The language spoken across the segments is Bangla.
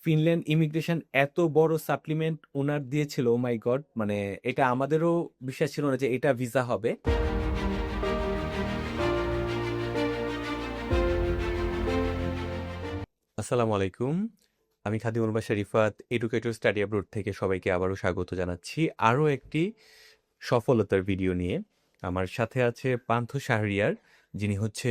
ফিনল্যান্ড ইমিগ্রেশন এত বড় সাপ্লিমেন্ট ওনার দিয়েছিল, ও মাই গড, মানে এটা আমাদেরও বিশ্বাস ছিল না যে এটা ভিসা হবে। আসসালামু আলাইকুম, আমি Khadimul Bashar Rifat, educator study abroad থেকে সবাইকে আবারও স্বাগত জানাচ্ছি আরও একটি সফলতার ভিডিও নিয়ে। আমার সাথে আছে পান্থ শাহরিয়ার, যিনি হচ্ছে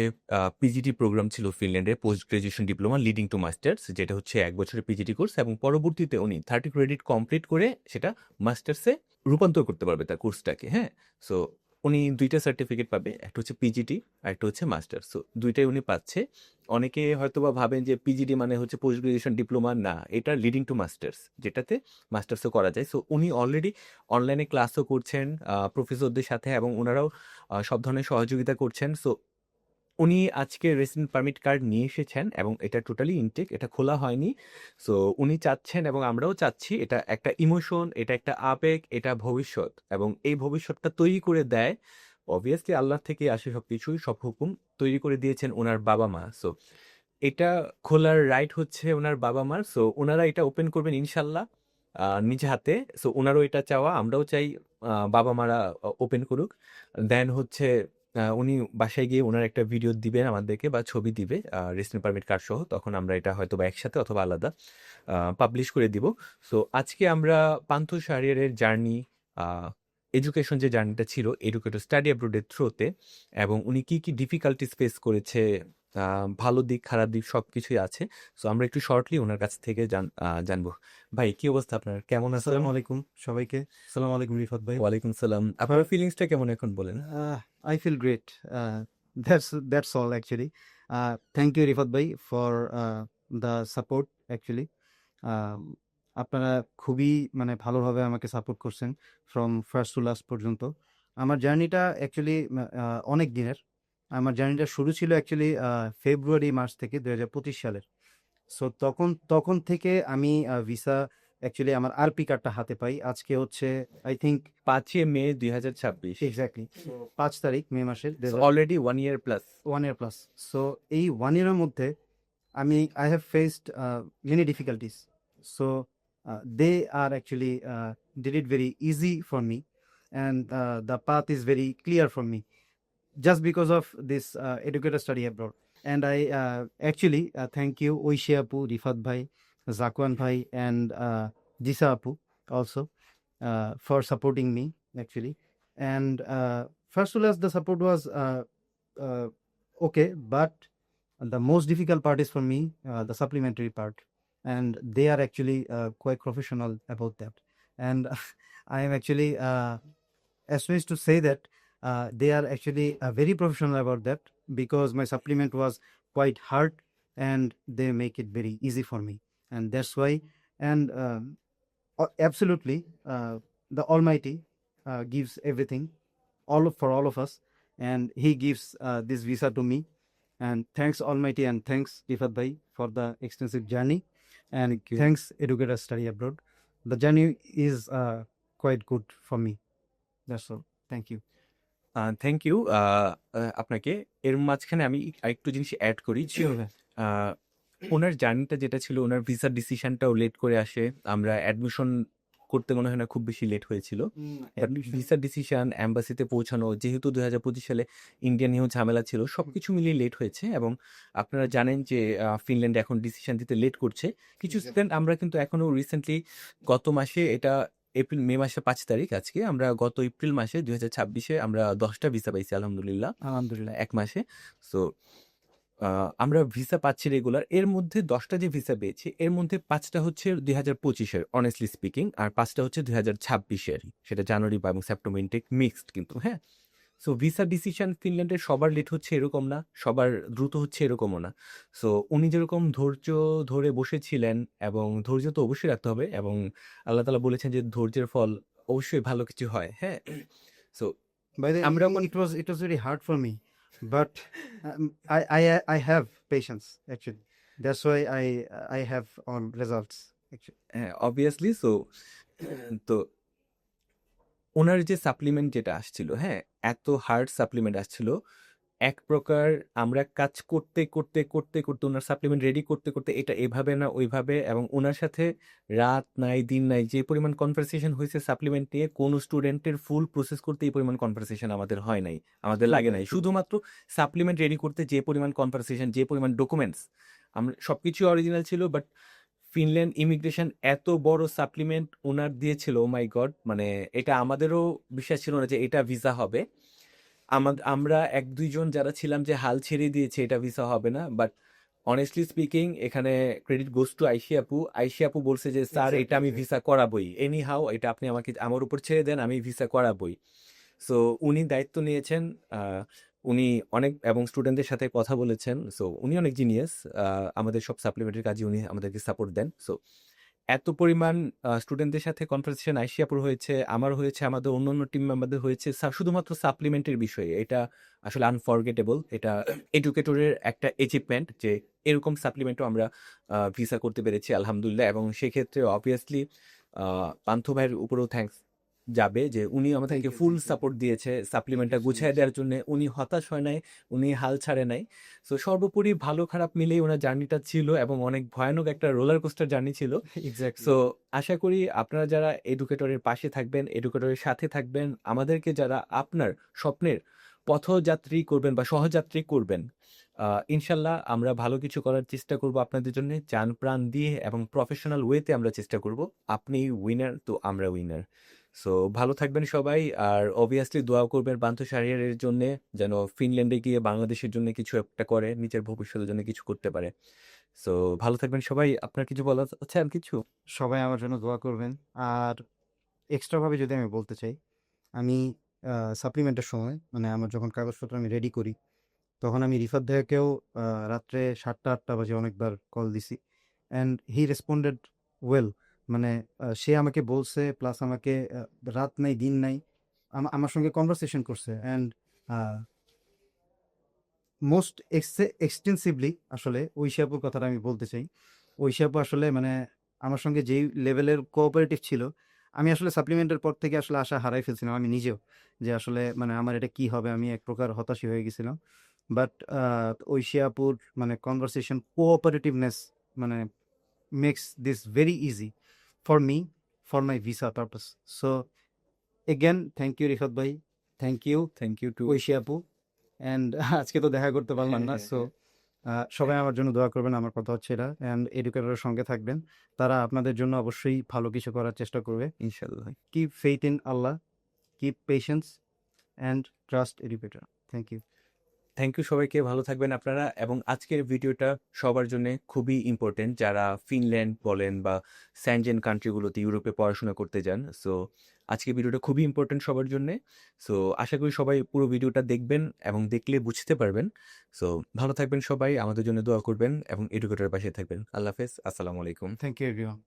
পিজিটি প্রোগ্রাম ছিল ফিনল্যান্ডে, post graduation diploma leading to masters, যেটা হচ্ছে 1 বছরের পিজিটি কোর্স, এবং পরবর্তীতে উনি 30 ক্রেডিট কমপ্লিট করে সেটা মাস্টার্সে রূপান্তর করতে পারবে তার কোর্সটাকে। হ্যাঁ, সো উনি 2টা সার্টিফিকেট পাবে, একটা হচ্ছে পিজিটি আর একটা হচ্ছে মাস্টার্স। সো 2টাই উনি পাচ্ছে। অনেকে হয়তোবা ভাবেন যে পিজিডি মানে হচ্ছে পোস্ট গ্রাজুয়েশন ডিপ্লোমা, না, এটা লিডিং টু মাস্টার্স, যেটাতে মাস্টার্সও করা যায়। সো উনি অলরেডি অনলাইনে ক্লাসও করছেন প্রফেসরদের সাথে, এবং ওনারাও সব ধরনের সহযোগিতা করছেন। সো উনি আজকে রেসিডেন্ট পারমিট কার্ড নিয়ে এসেছেন, এবং এটা টোটালি ইনটেক, এটা খোলা হয়নি। সো উনি চাচ্ছেন, এবং আমরাও চাচ্ছি, এটা একটা ইমোশন, এটা একটা আবেগ, এটা ভবিষ্যৎ, এবং এই ভবিষ্যৎটা তৈরি করে দেয় অবভিয়াসলি আল্লাহ থেকে আসে সবকিছুই, সব হুকুম তৈরি করে দিয়েছেন ওনার বাবা মা। সো এটা খোলার রাইট হচ্ছে ওনার বাবা মার। সো ওনারা এটা ওপেন করবেন ইনশাল্লাহ নিজে হাতে। সো ওনারও এটা চাওয়া, আমরাও চাই বাবা মারা ওপেন করুক। দেন হচ্ছে উনি বাসায় গিয়ে ওনার একটা ভিডিও দিবেন আমাদেরকে, বা ছবি দিবে রেসিডেন্ট পারমিট কার্ড সহ, তখন আমরা এটা হয়তো বা একসাথে অথবা আলাদা পাবলিশ করে দিব। সো আজকে আমরা পান্থ শাহরিয়ারের জার্নি, এডুকেশন যে জার্নিটা ছিল এডুকেটর স্টাডি অ্যাব্রোডের থ্রুতে, এবং উনি কি কি ডিফিকাল্টিস ফেস করেছে, ভালো দিক খারাপ দিক সবকিছুই আছে। সো আমরা একটু শর্টলি ওনার কাছ থেকে জানবো। ভাই, কি অবস্থা আপনার, কেমন আছেন? আসসালামু আলাইকুম সবাইকে। আসসালামু আলাইকুম রিফাত ভাই। ওয়ালাইকুম সালাম। আপনার ফিলিংসটা কেমন এখন বলেন? I feel great. That's all actually. Thank you Rifat ভাই for the support actually. আহ, আপনারা খুবই মানে ভালোভাবে আমাকে সাপোর্ট করছেন ফ্রম ফার্স্ট টু লাস্ট পর্যন্ত। আমার জার্নিটা অ্যাকচুয়ালি অনেক দিনের। আমার জার্নিটা শুরু ছিল অ্যাকচুয়ালি ফেব্রুয়ারি মাস থেকে 2025 সালের। সো তখন থেকে আমি ভিসা অ্যাকচুয়ালি আমার আরপি কার্ডটা হাতে পাই। আজকে হচ্ছে আই থিঙ্ক 5 মে 2026। এক্স্যাক্টলি 5 তারিখ মে মাসের already 1 year plus. 1 year plus. So এই 1 year এর মধ্যে I have faced many difficulties. So they are actually did it very easy for me, and the path is very clear for me just because of this educator study abroad. And I actually thank you Oishi Apu, Rifat Bhai, Zakwan Bhai, and Jisa Apu also for supporting me actually. And first of all, the support was okay, but the most difficult part is for me the supplementary part, and they are actually quite professional about that. And I am actually astonished to say that they are actually very professional about that, because my supplement was quite hard and they make it very easy for me, and that's why. And absolutely the Almighty gives everything for all of us, and he gives this visa to me. And thanks Almighty, and thanks Rifat Bhai for the extensive journey, and thanks Educator Study Abroad. The journey is quite good for me. That's all. Thank you. Thank you আপনাকে। এর মাঝখানে আমি আরেকটু জিনিস অ্যাড করি যে আহ, ওনার জার্নিটা যেটা ছিল, ওনার ভিসার ডিসিশনটাও লেট করে আসে। আমরা অ্যাডমিশন করতে মনে হয় না খুব বেশি লেট হয়েছিল, ভিসার ডিসিশন, অ্যাম্বাসিতে পৌঁছানো, যেহেতু 2025 সালে ইন্ডিয়া নিয়েও ঝামেলা ছিল, সবকিছু মিলিয়ে লেট হয়েছে। এবং আপনারা জানেন যে ফিনল্যান্ড এখন ডিসিশন দিতে লেট করছে। কিছু স্টুডেন্ট আমরা কিন্তু এখনো রিসেন্টলি গত মাসে, এটা মে মাসে 5 তারিখ আজকে, আমরা গত এপ্রিল মাসে 2026-এ আমরা 10টা ভিসা পাইছি আলহামদুলিল্লাহ, আলহামদুলিল্লাহ। 1 মাসে। সো আমরা ভিসা পাচ্ছি রেগুলার। এর মধ্যে 10টা যে ভিসা পেয়েছি, এর মধ্যে 5টা হচ্ছে 2025-এর অনেস্টলি স্পিকিং, আর 5টা হচ্ছে 2026-এর, সেটা জানুয়ারি এবং সেপ্টেম্বর ইনটেক মিক্সড কিন্তু। হ্যাঁ, সো ভিসা ডিসিশন ফিনল্যান্ডের সবার লেট হচ্ছে এরকম না, সবার দ্রুত হচ্ছে এরকমও না। সো উনি যেরকম ধৈর্য ধরে বসেছিলেন, এবং ধৈর্য তো অবশ্যই রাখতে হবে, এবং আল্লাহ তাআলা বলেছেন যে ধৈর্যের ফল অবশ্যই ভালো কিছু হয়। হ্যাঁ, সো By the আমরা it was very hard for me, but I have patience actually. That's why I have on results actually. Obviously. So তো ওনার যে সাপ্লিমেন্ট যেটা আসছিল, হ্যাঁ, এত হার্ড সাপ্লিমেন্ট আসছিল, এক প্রকার আমরা কাজ করতে করতে করতে করতে ওনার সাপ্লিমেন্ট রেডি করতে করতে এটা এভাবে না ওইভাবে, এবং ওনার সাথে রাত নাই দিন নাই যে পরিমাণ কনভারসেশন হয়েছে সাপ্লিমেন্ট নিয়ে, কোনো স্টুডেন্টের ফুল প্রসেস করতে এই পরিমাণ কনভারসেশন আমাদের হয় নাই, আমাদের লাগে নাই। শুধুমাত্র সাপ্লিমেন্ট রেডি করতে যে পরিমাণ কনভারসেশন, যে পরিমাণ ডকুমেন্টস, আমরা সবকিছু অরিজিনাল ছিল, বাট ফিনল্যান্ড ইমিগ্রেশন এত বড় সাপ্লিমেন্ট ওনার দিয়েছিল, ও মাই গড, মানে এটা আমাদেরও বিশ্বাস ছিল না যে এটা ভিসা হবে। আমরা এক দুইজন যারা ছিলাম যে হাল ছেড়ে দিয়েছে এটা ভিসা হবে না, বাট অনেস্টলি স্পিকিং এখানে ক্রেডিট গোস টু আইশি আপু। আইশি আপু বলছে যে স্যার এটা আমি ভিসা করাবই, এনি হাউ এটা আপনি আমাকে আমার উপর ছেড়ে দেন, আমি ভিসা করাবই। সো উনি দায়িত্ব নিয়েছেন, উনি অনেক এবং স্টুডেন্টদের সাথে কথা বলেছেন। সো উনি অনেক জিনিয়াস, আমাদের সব সাপ্লিমেন্টারি কাজে উনি আমাদেরকে সাপোর্ট দেন। সো এত পরিমাণ স্টুডেন্টদের সাথে কনভারসেশন আইসিয়াপুর হয়েছে, আমার হয়েছে, আমাদের অন্যান্য টিম মেম্বারদের হয়েছে, শুধুমাত্র সাপ্লিমেন্টের বিষয়ে। এটা আসলে আনফরগেটেবল, এটা এডুকেটরের একটা অ্যাচিভমেন্ট যে এরকম সাপ্লিমেন্টও আমরা ভিসা করতে পেরেছি আলহামদুলিল্লাহ। এবং সেক্ষেত্রে অবভিয়াসলি পান্থ ভাইয়ের উপরেও থ্যাঙ্কস যাবে যে উনি আমাদেরকে ফুল সাপোর্ট দিয়েছে সাপ্লিমেন্টটা গুছিয়ে দেওয়ার জন্য। উনি হতাশ হয় নাই, উনি হাল ছাড়ে নাই। সো সর্বোপরি ভালো খারাপ মিলেই ওনার জার্নিটা ছিল, এবং অনেক ভয়ানক একটা রোলার কোস্টার জার্নি ছিল। এক্স্যাক্টলি। সো আশা করি আপনারা যারা এডুকেটরের পাশে থাকবেন, এডুকেটরের সাথে থাকবেন, আমাদেরকে যারা আপনার স্বপ্নের পথযাত্রী করবেন বা সহযাত্রী করবেন, ইনশাল্লাহ আমরা ভালো কিছু করার চেষ্টা করব আপনাদের জন্য, জান প্রাণ দিয়ে এবং প্রফেশনাল ওয়েতে আমরা চেষ্টা করব। আপনি উইনার তো আমরা উইনার। সো ভালো থাকবেন সবাই, আর অবভিয়াসলি দোয়া করবেন পান্থ শাহরিয়ারের জন্য, যেন ফিনল্যান্ডে গিয়ে বাংলাদেশের জন্য কিছু একটা করে, নিজের ভবিষ্যতের জন্য কিছু করতে পারে। সো ভালো থাকবেন সবাই। আপনার কিছু বলার আছে আর কিছু? সবাই আমার জন্য দোয়া করবেন। আর এক্সট্রাভাবে যদি আমি বলতে চাই, আমি সাপ্লিমেন্টের সময় মানে আমার যখন কাগজপত্র আমি রেডি করি, তখন আমি রিফাত ভাইয়াকেও রাত্রে 7টা-8টা বাজে অনেকবার কল দিছি, অ্যান্ড হি রেসপন্ডেড ওয়েল। মানে সে আমাকে বলছে, প্লাস আমাকে রাত নাই দিন নাই আমার সঙ্গে কনভারসেশন করছে, অ্যান্ড মোস্ট এক্সটেন্সিভলি আসলে ঐশী আপুর কথাটা আমি বলতে চাই। ঐশী আপু আসলে মানে আমার সঙ্গে যেই লেভেলের কোঅপারেটিভ ছিল, আমি আসলে সাপ্লিমেন্টের পর থেকে আসলে আশা হারাই ফেলছিলাম আমি নিজেও, যে আসলে মানে আমার এটা কি হবে, আমি এক প্রকার হতাশই হয়ে গেছিলাম। বাট ঐশী আপুর মানে কনভারসেশন কোঅপারেটিভনেস মানে makes this very easy for me, for my visa purpose. So again thank you Rifat ভাই, thank you thank you too. Oishi আপু, অ্যান্ড আজকে তো দেখা করতে পারলাম না। সো সবাই আমার জন্য দোয়া করবেন, আমার কথা হচ্ছে এটা, অ্যান্ড এডুকেটরের সঙ্গে থাকবেন, তারা আপনাদের জন্য অবশ্যই ভালো কিছু করার চেষ্টা করবে। ইনশাল্লাহ। Keep faith in Allah, keep patience and trust educator. Thank you. Thank you সবাইকে, ভালো থাকবেন আপনারা। এবং আজকের ভিডিওটা সবার জন্য খুবই ইম্পর্টেন্ট, যারা ফিনল্যান্ড বলেন বা স্যানজেন কান্ট্রিগুলোতে ইউরোপে পড়াশোনা করতে যান। সো আজকের ভিডিওটা খুবই ইম্পর্টেন্ট সবার জন্য। সো আশা করি সবাই পুরো ভিডিওটা দেখবেন এবং দেখলে বুঝতে পারবেন। সো ভালো থাকবেন সবাই, আমাদের জন্য দোয়া করবেন এবং এডুকেটরের পাশে থাকবেন। আল্লাহ হাফেজ, আসসালামু আলাইকুম। Thank you everyone.